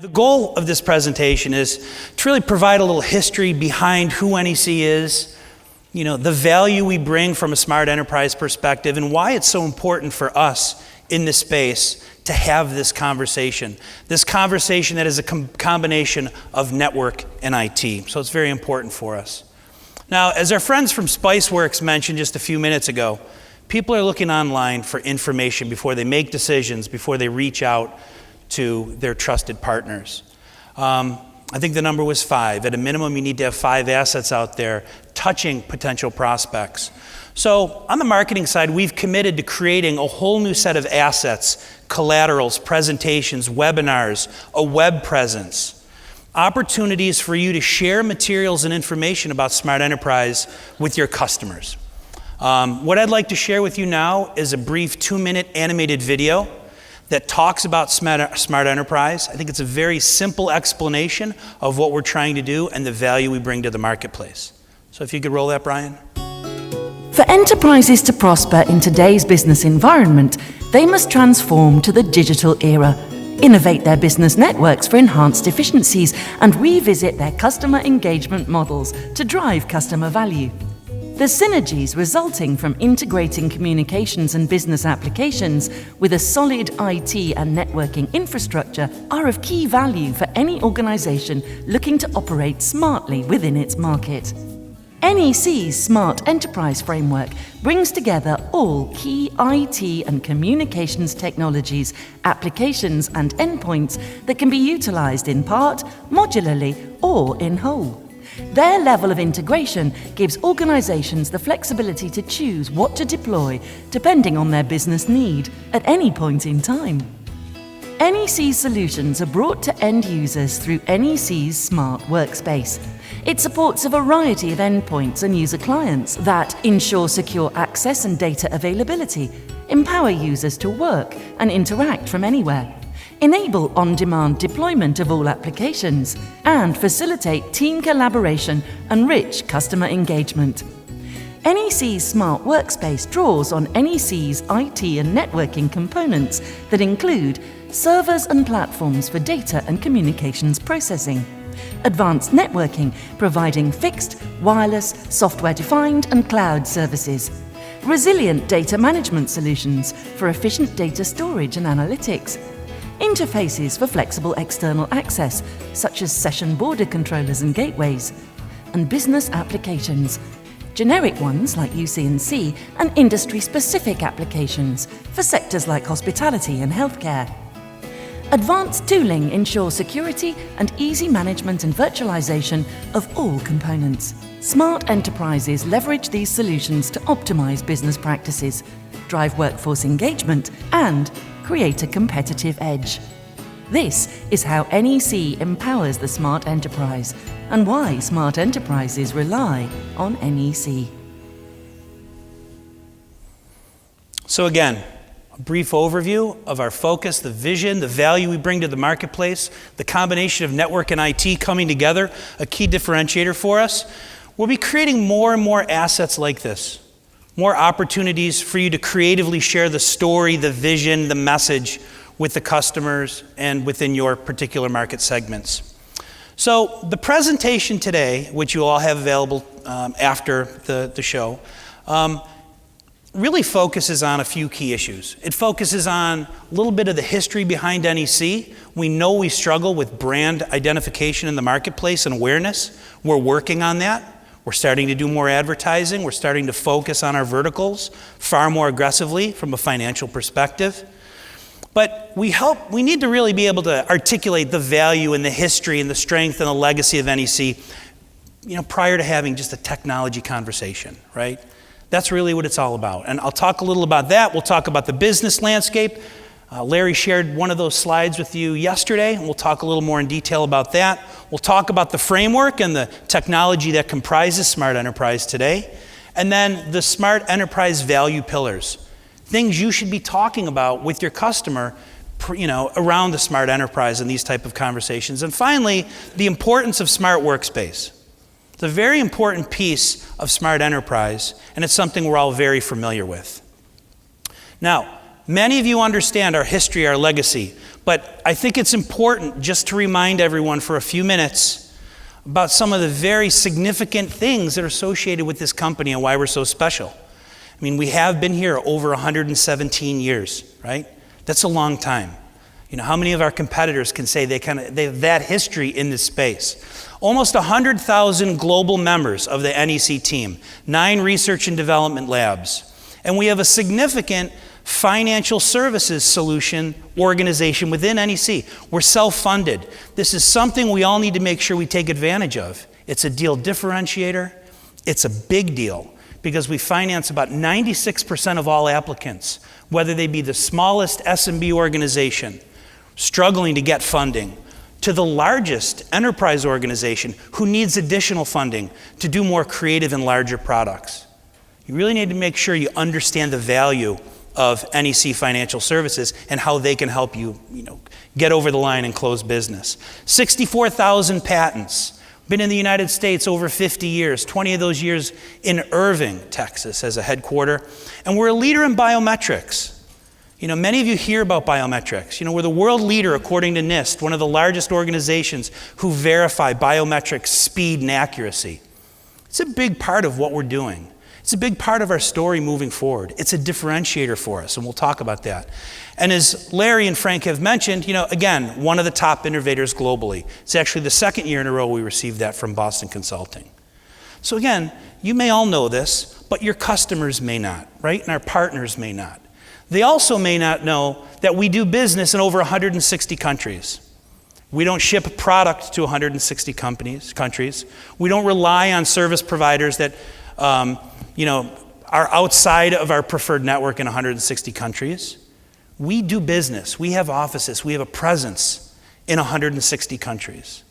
The goal of this presentation is to really provide a little history behind who NEC is, the value we bring from a smart enterprise perspective, and why it's so important for us in this space to have this conversation. This conversation that is a combination of network and IT. So it's very important for us. Now, as our friends from Spiceworks mentioned just a few minutes ago, people are looking online for information before they make decisions, before they reach out to their trusted partners. I think the number was 5. At a minimum, you need to have 5 assets out there touching potential prospects. So on the marketing side, we've committed to creating a whole new set of assets, collaterals, presentations, webinars, a web presence, opportunities for you to share materials and information about Smart Enterprise with your customers. What I'd like to share with you now is a brief 2-minute animated video that talks about Smart Enterprise. I think it's a very simple explanation of what we're trying to do and the value we bring to the marketplace. So if you could roll that, Brian. For enterprises to prosper in today's business environment, they must transform to the digital era, innovate their business networks for enhanced efficiencies, and revisit their customer engagement models to drive customer value. The synergies resulting from integrating communications and business applications with a solid IT and networking infrastructure are of key value for any organization looking to operate smartly within its market. NEC's Smart Enterprise framework brings together all key IT and communications technologies, applications, and endpoints that can be utilized in part, modularly, or in whole. Their level of integration gives organizations the flexibility to choose what to deploy depending on their business need at any point in time. NEC's solutions are brought to end users through NEC's Smart Workspace. It supports a variety of endpoints and user clients that ensure secure access and data availability, empower users to work and interact from anywhere, enable on-demand deployment of all applications, and facilitate team collaboration and rich customer engagement. NEC's Smart Workspace draws on NEC's IT and networking components that include servers and platforms for data and communications processing, advanced networking providing fixed, wireless, software-defined and cloud services, resilient data management solutions for efficient data storage and analytics, interfaces for flexible external access, such as session border controllers and gateways, and business applications, generic ones like UC&C, and industry-specific applications for sectors like hospitality and healthcare. Advanced tooling ensures security and easy management and virtualization of all components. Smart enterprises leverage these solutions to optimize business practices, drive workforce engagement, and create a competitive edge. This is how NEC empowers the smart enterprise and why smart enterprises rely on NEC. So again, a brief overview of our focus, the vision, the value we bring to the marketplace, the combination of network and IT coming together, a key differentiator for us. We'll be creating more and more assets like this. More opportunities for you to creatively share the story, the vision, the message with the customers and within your particular market segments. So the presentation today, which you all have available after the show, really focuses on a few key issues. It focuses on a little bit of the history behind NEC. We know we struggle with brand identification in the marketplace and awareness. We're working on that. We're starting to do more advertising. We're starting to focus on our verticals far more aggressively from a financial perspective. But we need to really be able to articulate the value and the history and the strength and the legacy of NEC, prior to having just a technology conversation, right? That's really what it's all about. And I'll talk a little about that. We'll talk about the business landscape. Larry shared one of those slides with you yesterday, and we'll talk a little more in detail about that. We'll talk about the framework and the technology that comprises Smart Enterprise today. And then the Smart Enterprise value pillars, things you should be talking about with your customer, around the Smart Enterprise and these type of conversations. And finally, the importance of Smart Workspace. It's a very important piece of Smart Enterprise, and it's something we're all very familiar with. Now, many of you understand our history, our legacy, but I think it's important just to remind everyone for a few minutes about some of the very significant things that are associated with this company and why we're so special. I mean, we have been here over 117 years, right? That's a long time. You know, how many of our competitors can say they have that history in this space? Almost 100,000 global members of the NEC team, 9 research and development labs, and we have a significant financial services solution organization within NEC. We're self-funded. This is something we all need to make sure we take advantage of. It's a deal differentiator. It's a big deal because we finance about 96% of all applicants, whether they be the smallest SMB organization struggling to get funding, to the largest enterprise organization who needs additional funding to do more creative and larger products. You really need to make sure you understand the value of NEC Financial Services and how they can help you, get over the line and close business. 64,000 patents. Been in the United States over 50 years, 20 of those years in Irving, Texas as a headquarter. And we're a leader in biometrics. Many of you hear about biometrics. We're the world leader according to NIST, one of the largest organizations who verify biometric speed and accuracy. It's a big part of what we're doing. It's a big part of our story moving forward. It's a differentiator for us, and we'll talk about that. And as Larry and Frank have mentioned, again, one of the top innovators globally. It's actually the second year in a row we received that from Boston Consulting. So again, you may all know this, but your customers may not, right? And our partners may not. They also may not know that we do business in over 160 countries. We don't ship product to 160 countries. We don't rely on service providers that are outside of our preferred network in 160 countries. We do business. We have offices. We have a presence in 160 countries.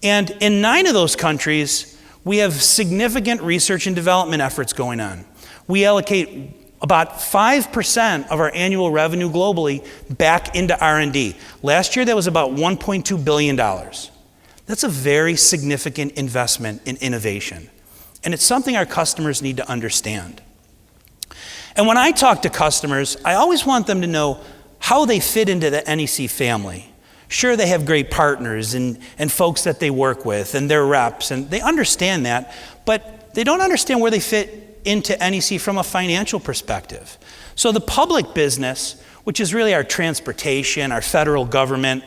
And in 9 of those countries, we have significant research and development efforts going on. We allocate about 5% of our annual revenue globally back into R&D. Last year, that was about $1.2 billion. That's a very significant investment in innovation. And it's something our customers need to understand. And when I talk to customers, I always want them to know how they fit into the NEC family. Sure, they have great partners and folks that they work with and their reps, and they understand that, but they don't understand where they fit into NEC from a financial perspective. So the public business, which is really our transportation, our federal government,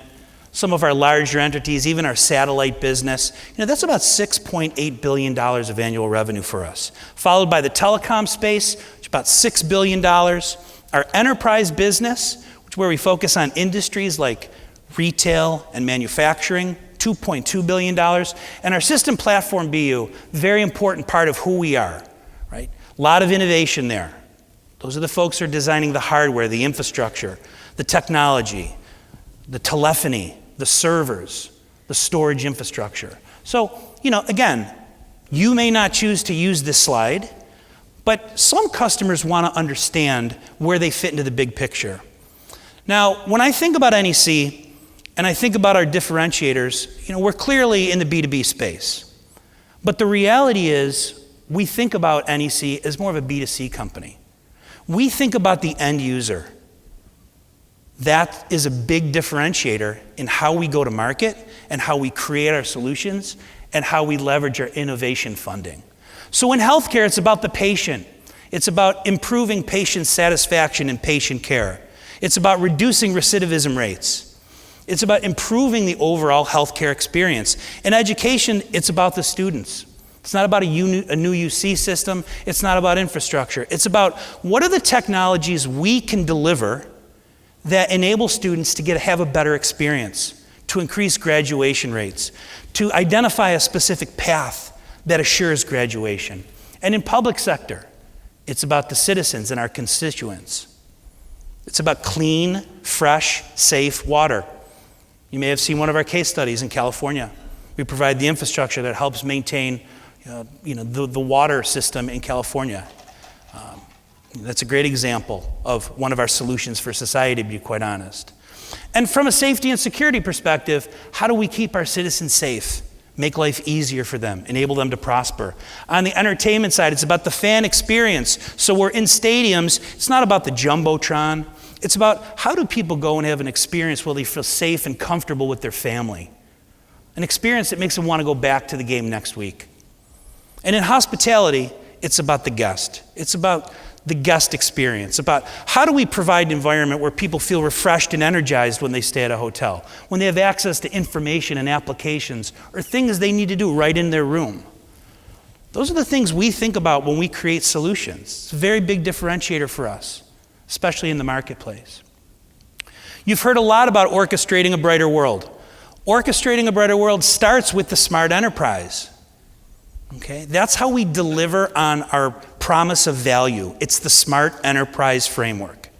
some of our larger entities, even our satellite business, that's about $6.8 billion of annual revenue for us. Followed by the telecom space, which is about $6 billion. Our enterprise business, which is where we focus on industries like retail and manufacturing, $2.2 billion. And our system platform BU, very important part of who we are, right? A lot of innovation there. Those are the folks who are designing the hardware, the infrastructure, the technology, the telephony, the servers, the storage infrastructure. So, again, you may not choose to use this slide, but some customers want to understand where they fit into the big picture. Now, when I think about NEC and I think about our differentiators, we're clearly in the B2B space. But the reality is we think about NEC as more of a B2C company. We think about the end user. That is a big differentiator in how we go to market and how we create our solutions and how we leverage our innovation funding. So in healthcare, it's about the patient. It's about improving patient satisfaction and patient care. It's about reducing recidivism rates. It's about improving the overall healthcare experience. In education, it's about the students. It's not about a new UC system. It's not about infrastructure. It's about what are the technologies we can deliver that enable students to have a better experience, to increase graduation rates, to identify a specific path that assures graduation. And in public sector, it's about the citizens and our constituents. It's about clean, fresh, safe water. You may have seen one of our case studies in California. We provide the infrastructure that helps maintain the water system in California. That's a great example of one of our solutions for society, to be quite honest. And from a safety and security perspective, how do we keep our citizens safe, make life easier for them, enable them to prosper? On the entertainment side, it's about the fan experience. So we're in stadiums. It's not about the Jumbotron. It's about how do people go and have an experience where they feel safe and comfortable with their family. An experience that makes them want to go back to the game next week. And in hospitality, it's about the guest. It's about the guest experience, about how do we provide an environment where people feel refreshed and energized when they stay at a hotel, when they have access to information and applications or things they need to do right in their room. Those are the things we think about when we create solutions. It's a very big differentiator for us, especially in the marketplace. You've heard a lot about orchestrating a brighter world. Orchestrating a brighter world starts with the Smart Enterprise. Okay? That's how we deliver on our promise of value. It's the Smart Enterprise framework.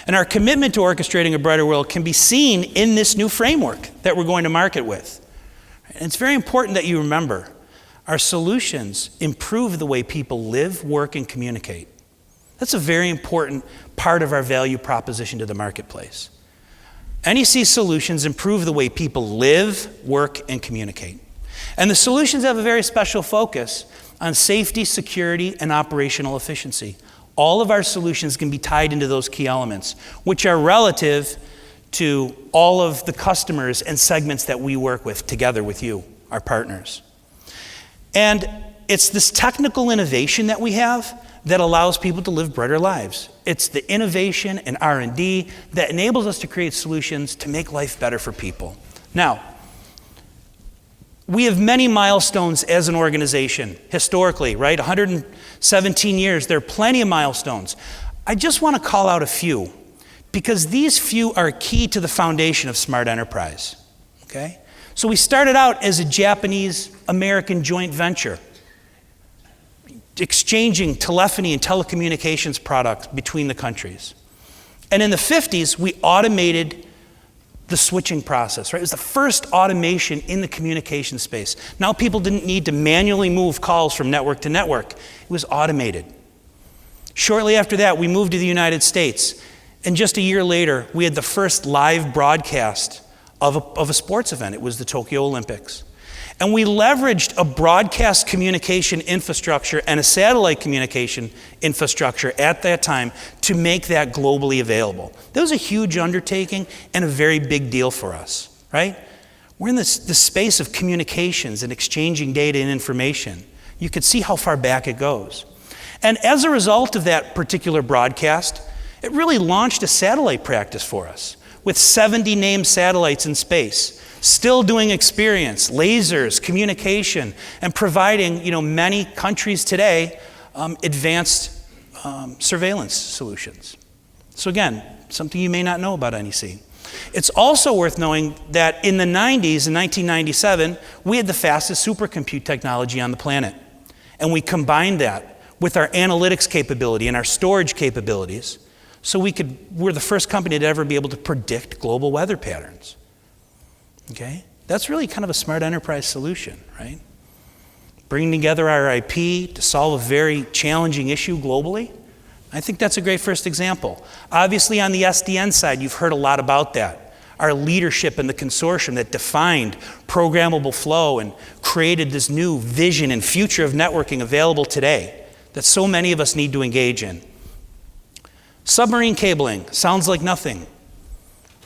And our commitment to orchestrating a brighter world can be seen in this new framework that we're going to market with. And it's very important that you remember, our solutions improve the way people live, work, and communicate. That's a very important part of our value proposition to the marketplace. NEC solutions improve the way people live, work, and communicate. And the solutions have a very special focus on safety, security, and operational efficiency. All of our solutions can be tied into those key elements, which are relative to all of the customers and segments that we work with together with you, our partners. And it's this technical innovation that we have that allows people to live brighter lives. It's the innovation and R&D that enables us to create solutions to make life better for people. Now, we have many milestones as an organization, historically, right? 117 years, there are plenty of milestones. I just want to call out a few, because these few are key to the foundation of Smart Enterprise, okay? So we started out as a Japanese-American joint venture, exchanging telephony and telecommunications products between the countries. And in the 50s, we automated the switching process, right? It was the first automation in the communication space. Now people didn't need to manually move calls from network to network. It was automated. Shortly after that, we moved to the United States. And just a year later, we had the first live broadcast of a sports event. It was the Tokyo Olympics. And we leveraged a broadcast communication infrastructure and a satellite communication infrastructure at that time to make that globally available. That was a huge undertaking and a very big deal for us, right? We're in the space of communications and exchanging data and information. You could see how far back it goes. And as a result of that particular broadcast, it really launched a satellite practice for us with 70 named satellites in space. Still doing experience, lasers, communication, and providing, many countries today advanced surveillance solutions. So again, something you may not know about NEC. It's also worth knowing that in the 90s, in 1997, we had the fastest supercompute technology on the planet. And we combined that with our analytics capability and our storage capabilities, so we're the first company to ever be able to predict global weather patterns. Okay? That's really kind of a Smart Enterprise solution, right? Bringing together our IP to solve a very challenging issue globally. I think that's a great first example. Obviously, on the SDN side, you've heard a lot about that. Our leadership in the consortium that defined programmable flow and created this new vision and future of networking available today that so many of us need to engage in. Submarine cabling sounds like nothing.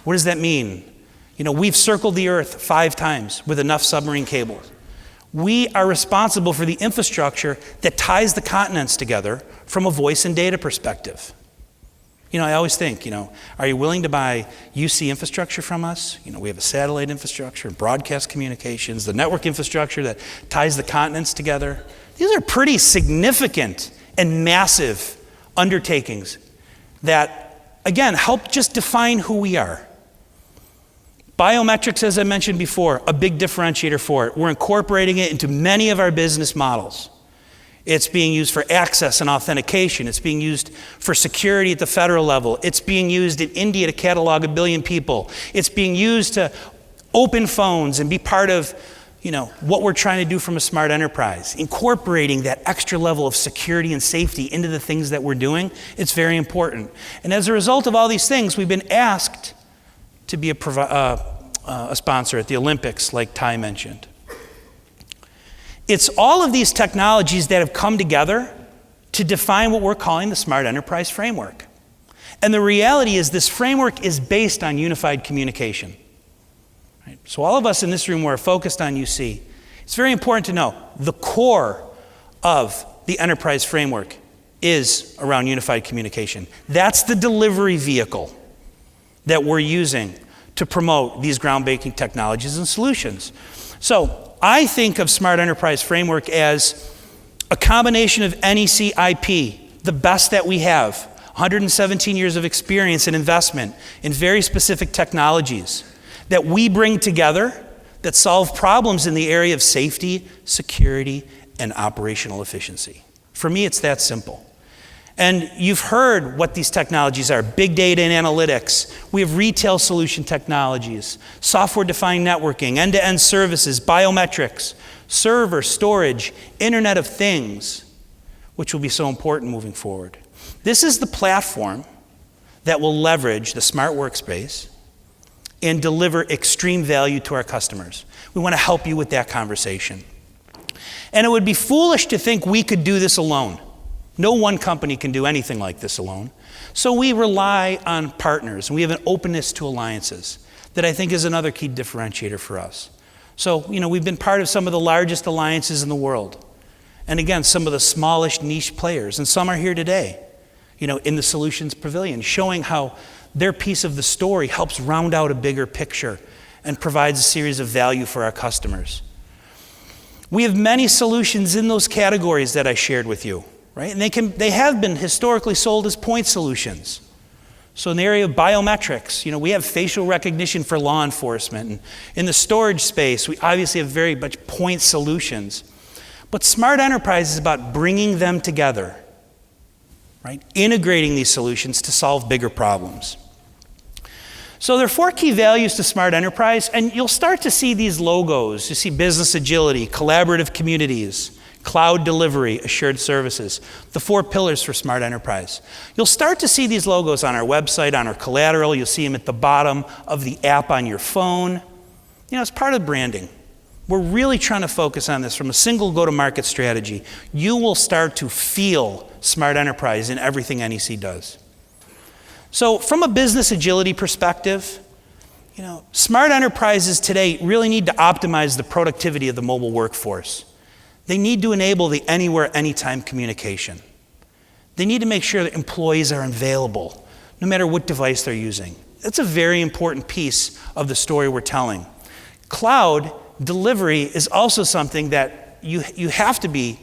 What does that mean? We've circled the Earth 5 times with enough submarine cables. We are responsible for the infrastructure that ties the continents together from a voice and data perspective. I always think, are you willing to buy UC infrastructure from us? We have a satellite infrastructure, broadcast communications, the network infrastructure that ties the continents together. These are pretty significant and massive undertakings that, again, help just define who we are. Biometrics, as I mentioned before, a big differentiator for it. We're incorporating it into many of our business models. It's being used for access and authentication. It's being used for security at the federal level. It's being used in India to catalog 1 billion people. It's being used to open phones and be part of, what we're trying to do from a Smart Enterprise. Incorporating that extra level of security and safety into the things that we're doing, it's very important. And as a result of all these things, we've been asked to be a sponsor at the Olympics, like Ty mentioned. It's all of these technologies that have come together to define what we're calling the Smart Enterprise framework. And the reality is this framework is based on unified communication. Right? So all of us in this room who are focused on UC, it's very important to know the core of the enterprise framework is around unified communication. That's the delivery vehicle that we're using to promote these groundbreaking technologies and solutions. So I think of Smart Enterprise Framework as a combination of NEC IP, the best that we have, 117 years of experience and investment in very specific technologies that we bring together that solve problems in the area of safety, security, and operational efficiency. For me, it's that simple. And you've heard what these technologies are: big data and analytics. We have retail solution technologies, software-defined networking, end-to-end services, biometrics, server, storage, Internet of Things, which will be so important moving forward. This is the platform that will leverage the smart workspace and deliver extreme value to our customers. We want to help you with that conversation. And it would be foolish to think we could do this alone. No one company can do anything like this alone. So we rely on partners, and we have an openness to alliances that I think is another key differentiator for us. So, we've been part of some of the largest alliances in the world. And again, some of the smallest niche players, and some are here today, in the Solutions Pavilion, showing how their piece of the story helps round out a bigger picture and provides a series of value for our customers. We have many solutions in those categories that I shared with you, right? And they have been historically sold as point solutions. So in the area of biometrics, we have facial recognition for law enforcement. And in the storage space, we obviously have very much point solutions. But Smart Enterprise is about bringing them together, right? Integrating these solutions to solve bigger problems. So there are 4 key values to Smart Enterprise, and you'll start to see these logos. You see business agility, collaborative communities, cloud delivery, assured services, the 4 pillars for Smart Enterprise. You'll start to see these logos on our website, on our collateral. You'll see them at the bottom of the app on your phone. It's part of branding. We're really trying to focus on this from a single go-to-market strategy. You will start to feel Smart Enterprise in everything NEC does. So from a business agility perspective, smart enterprises today really need to optimize the productivity of the mobile workforce. They need to enable the anywhere, anytime communication. They need to make sure that employees are available, no matter what device they're using. That's a very important piece of the story we're telling. Cloud delivery is also something that you have to be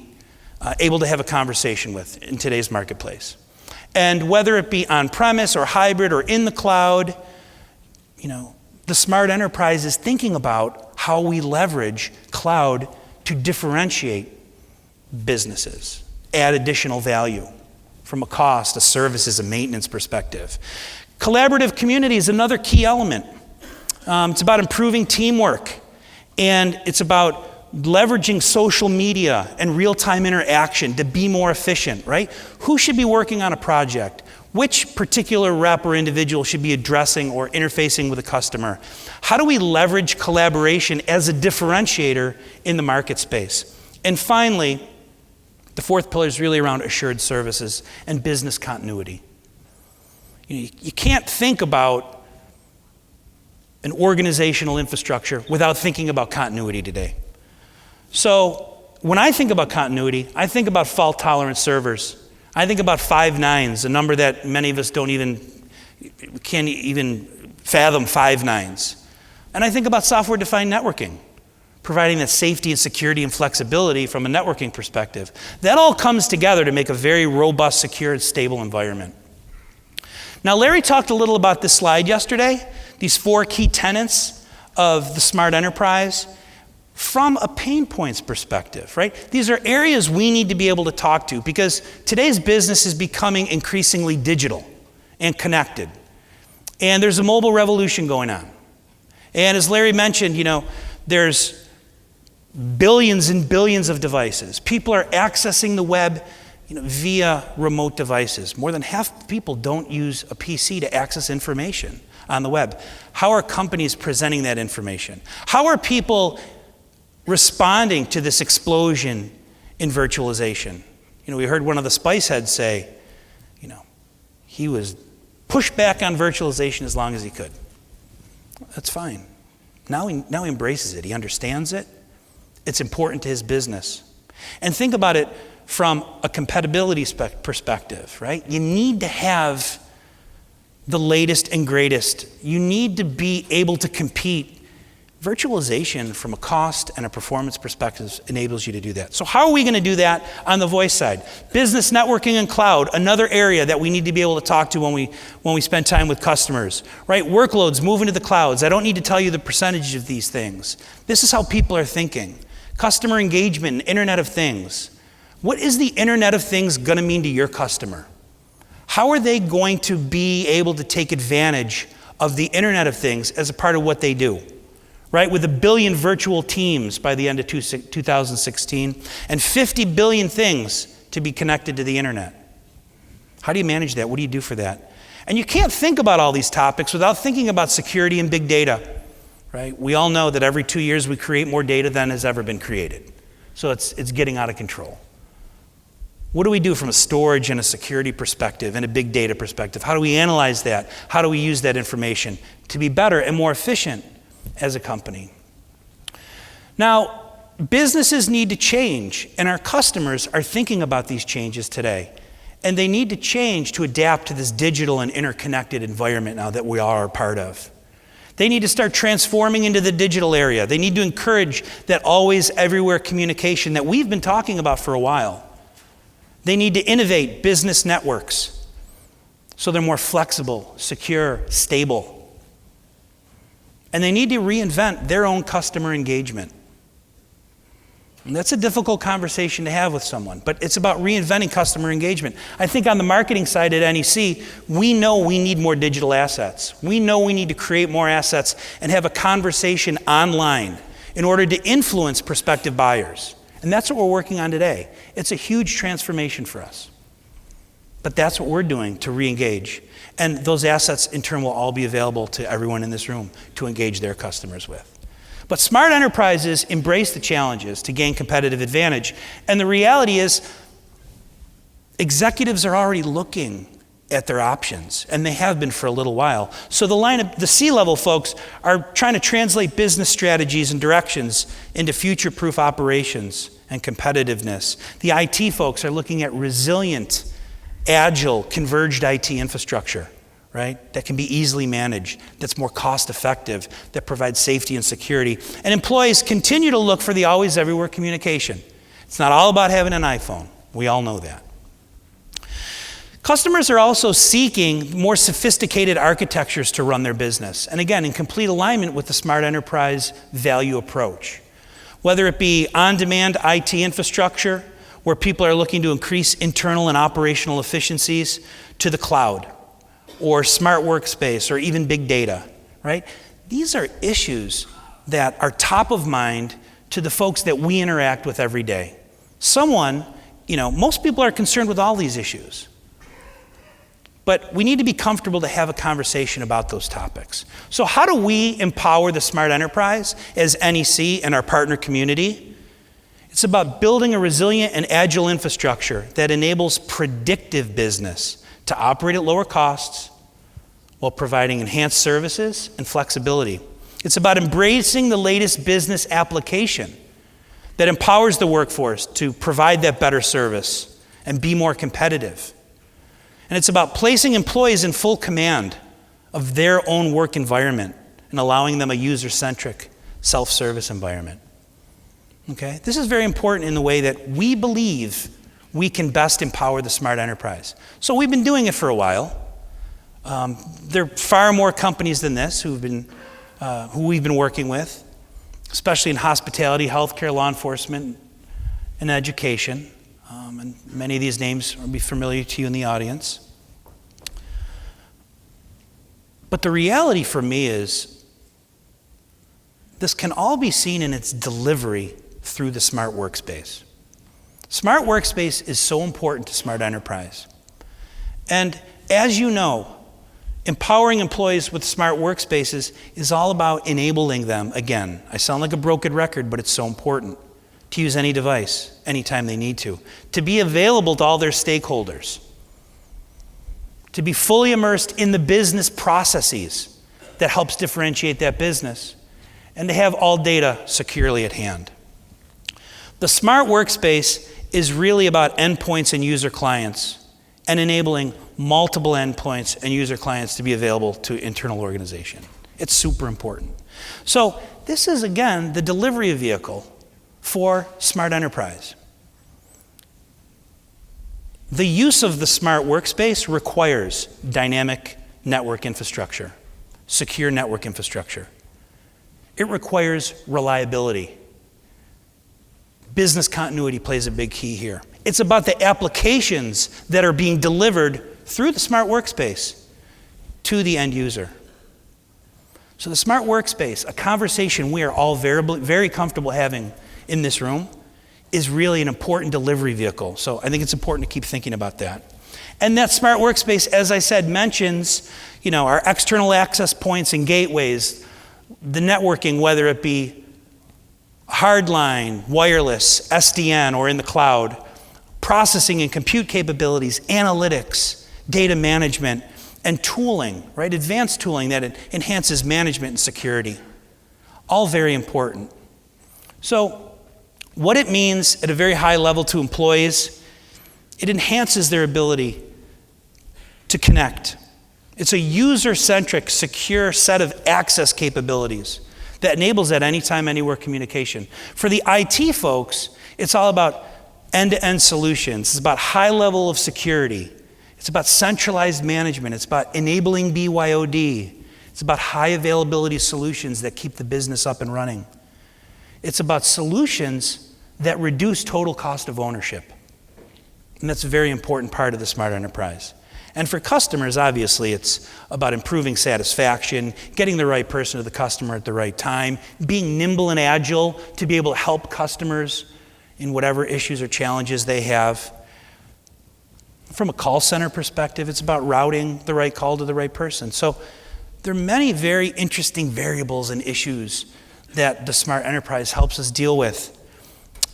able to have a conversation with in today's marketplace. And whether it be on-premise or hybrid or in the cloud, the Smart Enterprise is thinking about how we leverage cloud to differentiate businesses, add additional value from a cost, a services, a maintenance perspective. Collaborative community is another key element. It's about improving teamwork, and it's about leveraging social media and real-time interaction to be more efficient, right? Who should be working on a project? Which particular rep or individual should be addressing or interfacing with a customer? How do we leverage collaboration as a differentiator in the market space? And finally, the 4th pillar is really around assured services and business continuity. You can't think about an organizational infrastructure without thinking about continuity today. So when I think about continuity, I think about fault-tolerant servers. I think about 5 nines, a number that many of us can't even fathom 5 nines. And I think about software-defined networking, providing that safety and security and flexibility from a networking perspective. That all comes together to make a very robust, secure, and stable environment. Now, Larry talked a little about this slide yesterday, these 4 key tenets of the Smart Enterprise. From a pain points perspective, right? These are areas we need to be able to talk to because today's business is becoming increasingly digital and connected. And there's a mobile revolution going on. And as Larry mentioned, there's billions and billions of devices. People are accessing the web via remote devices. More than half the people don't use a PC to access information on the web. How are companies presenting that information? How are people responding to this explosion in virtualization? We heard one of the Spice heads say, he was pushed back on virtualization as long as he could. That's fine. Now he embraces it. He understands it. It's important to his business. And think about it from a compatibility perspective, right? You need to have the latest and greatest. You need to be able to compete. Virtualization from a cost and a performance perspective enables you to do that. So how are we going to do that on the voice side? Business networking and cloud, another area that we need to be able to talk to when we spend time with customers, right? Workloads moving to the clouds. I don't need to tell you the percentage of these things. This is how people are thinking. Customer engagement and Internet of Things. What is the Internet of Things going to mean to your customer? How are they going to be able to take advantage of the Internet of Things as a part of what they do? Right, with 1 billion virtual teams by the end of 2016 and 50 billion things to be connected to the internet. How do you manage that? What do you do for that? And you can't think about all these topics without thinking about security and big data. Right? We all know that every 2 years we create more data than has ever been created. So it's getting out of control. What do we do from a storage and a security perspective and a big data perspective? How do we analyze that? How do we use that information to be better and more efficient as a company? Now, businesses need to change, and our customers are thinking about these changes today. And they need to change to adapt to this digital and interconnected environment now that we are a part of. They need to start transforming into the digital area. They need to encourage that always, everywhere communication that we've been talking about for a while. They need to innovate business networks so they're more flexible, secure, stable. And they need to reinvent their own customer engagement. And that's a difficult conversation to have with someone, but it's about reinventing customer engagement. I think on the marketing side at NEC, we know we need more digital assets. We know we need to create more assets and have a conversation online in order to influence prospective buyers. And that's what we're working on today. It's a huge transformation for us. But that's what we're doing to re-engage. And those assets, in turn, will all be available to everyone in this room to engage their customers with. But smart enterprises embrace the challenges to gain competitive advantage. And the reality is, executives are already looking at their options, and they have been for a little while. So the C-level folks are trying to translate business strategies and directions into future-proof operations and competitiveness. The IT folks are looking at resilient, agile, converged IT infrastructure, right? That can be easily managed, that's more cost-effective, that provides safety and security. And employees continue to look for the always everywhere communication. It's not all about having an iPhone. We all know that. Customers are also seeking more sophisticated architectures to run their business. And again, in complete alignment with the smart enterprise value approach. Whether it be on-demand IT infrastructure, where people are looking to increase internal and operational efficiencies, to the cloud, or smart workspace, or even big data, right? These are issues that are top of mind to the folks that we interact with every day. Most people are concerned with all these issues. But we need to be comfortable to have a conversation about those topics. So how do we empower the smart enterprise as NEC and our partner community? It's about building a resilient and agile infrastructure that enables predictive business to operate at lower costs while providing enhanced services and flexibility. It's about embracing the latest business application that empowers the workforce to provide that better service and be more competitive. And it's about placing employees in full command of their own work environment and allowing them a user-centric, self-service environment. Okay? This is very important in the way that we believe we can best empower the smart enterprise. So we've been doing it for a while. There are far more companies than this who we've been working with, especially in hospitality, healthcare, law enforcement, and education. And many of these names will be familiar to you in the audience. But the reality for me is this can all be seen in its delivery through the smart workspace. Smart workspace is so important to smart enterprise. And as you know, empowering employees with smart workspaces is all about enabling them. Again, I sound like a broken record, but it's so important to use any device anytime they need to be available to all their stakeholders. to be fully immersed in the business processes that helps differentiate that business, and to have all data securely at hand. The Smart Workspace is really about endpoints and user clients and enabling multiple endpoints and user clients to be available to internal organization. It's super important. So this is, again, the delivery vehicle for Smart Enterprise. The use of the Smart Workspace requires dynamic network infrastructure, secure network infrastructure. It requires reliability. Business continuity plays a big key here. It's about the applications that are being delivered through the Smart Workspace to the end user. So the Smart Workspace, a conversation we are all very comfortable having in this room, is really an important delivery vehicle. So I think it's important to keep thinking about that. And that Smart Workspace, as I said, mentions, our external access points and gateways, the networking, whether it be hardline, wireless, SDN, or in the cloud, processing and compute capabilities, analytics, data management, and tooling, right? Advanced tooling that enhances management and security. All very important. So what it means at a very high level to employees, it enhances their ability to connect. It's a user-centric, secure set of access capabilities that enables that anytime, anywhere communication. For the IT folks, it's all about end-to-end solutions. It's about high level of security. It's about centralized management. It's about enabling BYOD. It's about high availability solutions that keep the business up and running. It's about solutions that reduce total cost of ownership. And that's a very important part of the Smart Enterprise. And for customers, obviously, it's about improving satisfaction, getting the right person to the customer at the right time, being nimble and agile to be able to help customers in whatever issues or challenges they have. From a call center perspective, it's about routing the right call to the right person. So there are many very interesting variables and issues that the Smart Enterprise helps us deal with.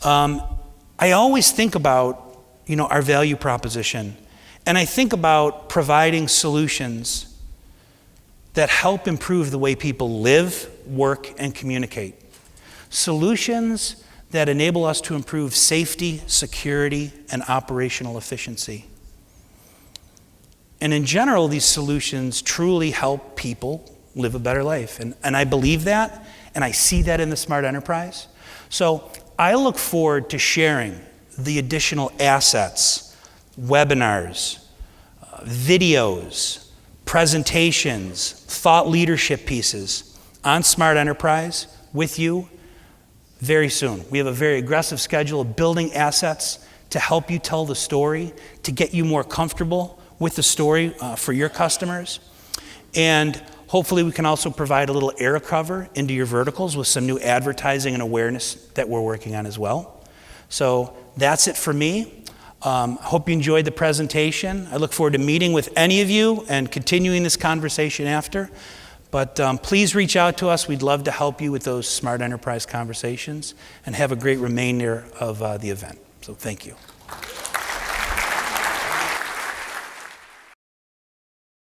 I always think about, our value proposition, and I think about providing solutions that help improve the way people live, work, and communicate. Solutions that enable us to improve safety, security, and operational efficiency. And in general, these solutions truly help people live a better life. And I believe that, and I see that in the Smart Enterprise. So I look forward to sharing the additional assets, webinars, videos, presentations, thought leadership pieces on Smart Enterprise with you very soon. We have a very aggressive schedule of building assets to help you tell the story, to get you more comfortable with the story for your customers. And hopefully we can also provide a little air cover into your verticals with some new advertising and awareness that we're working on as well. So that's it for me. Hope you enjoyed the presentation. I look forward to meeting with any of you and continuing this conversation after. But please reach out to us. We'd love to help you with those Smart Enterprise conversations, and have a great remainder of the event. So thank you.